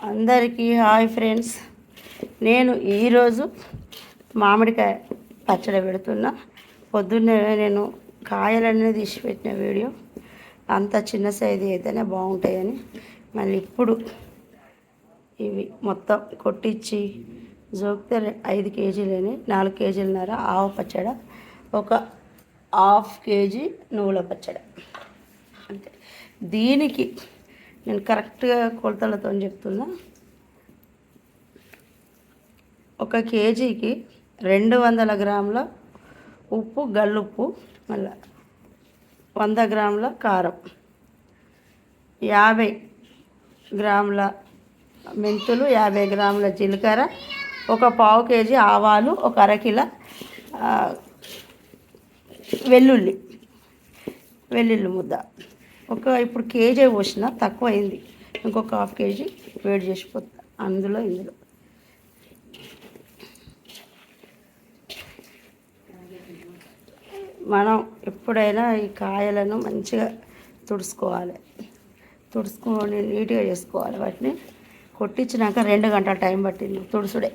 అందరికీ hi friends. నేను ఈరోజు మామిడికాయ పచ్చడి పెడుతున్నా. పొద్దున్నే నేను కాయలన్నీ తీసి పెట్టిన వీడియో, అంత చిన్న సైజు అయితేనే బాగుంటాయని మళ్ళీ ఇప్పుడు ఇవి మొత్తం కొట్టించి జోకితే 5 కేజీలని 4 కేజీలన్నర ఆవు పచ్చడి, ఒక ½ కేజీ నువ్వుల పచ్చడి. అంతే. దీనికి నేను కరెక్ట్గా కొలతలతో చెప్తున్నా. 1 కేజీకి 200 గ్రాముల ఉప్పు, గల్లుప్పు, మళ్ళీ 100 గ్రాముల కారం, 50 గ్రాముల మెంతులు, 50 గ్రాముల జీలకర్ర, ఒక ½ కేజీ ఆవాలు, ఒక అరకిల వెల్లుల్లి ముద్ద. ఇప్పుడు కేజీ పోసిన తక్కువ అయింది, ఇంకొక ½ కేజీ వేడి చేసిపోతా ఇందులో. మనం ఎప్పుడైనా ఈ కాయలను మంచిగా తుడుచుకొని నీట్గా చేసుకోవాలి. వాటిని కొట్టించినాక 2 గంటల టైం పట్టింది తుడుసుడే.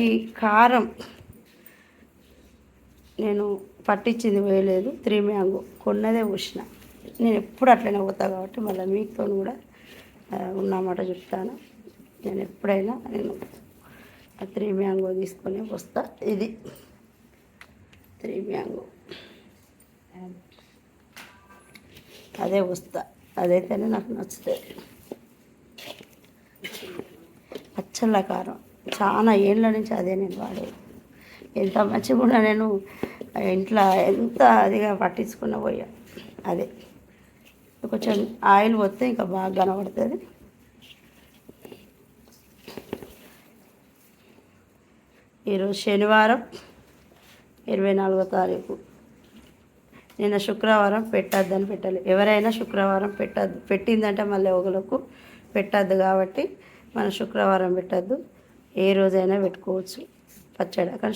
ఈ కారం నేను పట్టించింది వేయలేదు, 3 మ్యాంగో కొన్నదే పోసిన. నేను ఎప్పుడు అట్లనే పోతా కాబట్టి మళ్ళీ మీతో కూడా ఉన్నమాట చెప్తాను. నేను ఎప్పుడైనా 3 మ్యాంగో తీసుకొని వస్తా. ఇది 3 మ్యాంగో అదే వస్తా, అదైతేనే నాకు నచ్చుతుంది. పచ్చళ్ళ కారం చాలా ఏళ్ళ నుంచి అదే నేను వాడేది. ఎంత మంచిగా కూడా నేను ఇంట్లో ఎంత అదిగా పట్టించుకున్న పోయా. అదే కొంచెం ఆయిల్ పోస్తే ఇంకా బాగా కనబడుతుంది. ఈరోజు శనివారం 24వ తారీఖు. నిన్న శుక్రవారం పెట్టద్దని పెట్టాలి. ఎవరైనా శుక్రవారం పెట్టిందంటే మళ్ళీ ఒకలకు పెట్టద్దు కాబట్టి మనం శుక్రవారం పెట్టద్దు, ఏ రోజైనా పెట్టుకోవచ్చు పచ్చడి. కానీ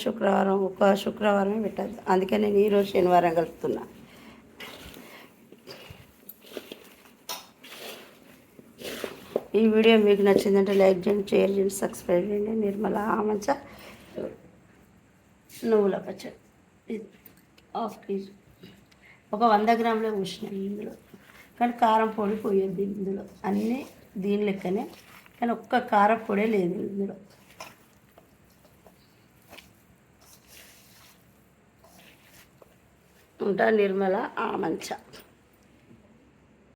ఒక శుక్రవారమే పెట్టద్దు. అందుకే నేను ఈరోజు శనివారం కలుపుతున్నా. ఈ వీడియో మీకు నచ్చిందంటే లైక్ చేయండి, షేర్ చేయండి, సబ్స్క్రైబ్ చేయండి. నిర్మల ఆమంచ నువ్వుల పచ్చడి ఇది ½ కేజీ. ఒక 100 గ్రాములే పోసినాయి ఇందులో, కానీ కారం పొడి పోయేది ఇందులో. అన్నీ దీని లెక్కనే, కానీ ఒక్క కారం పొడే లేదు ఇందులో. ఉంటా. నిర్మల ఆమంచ.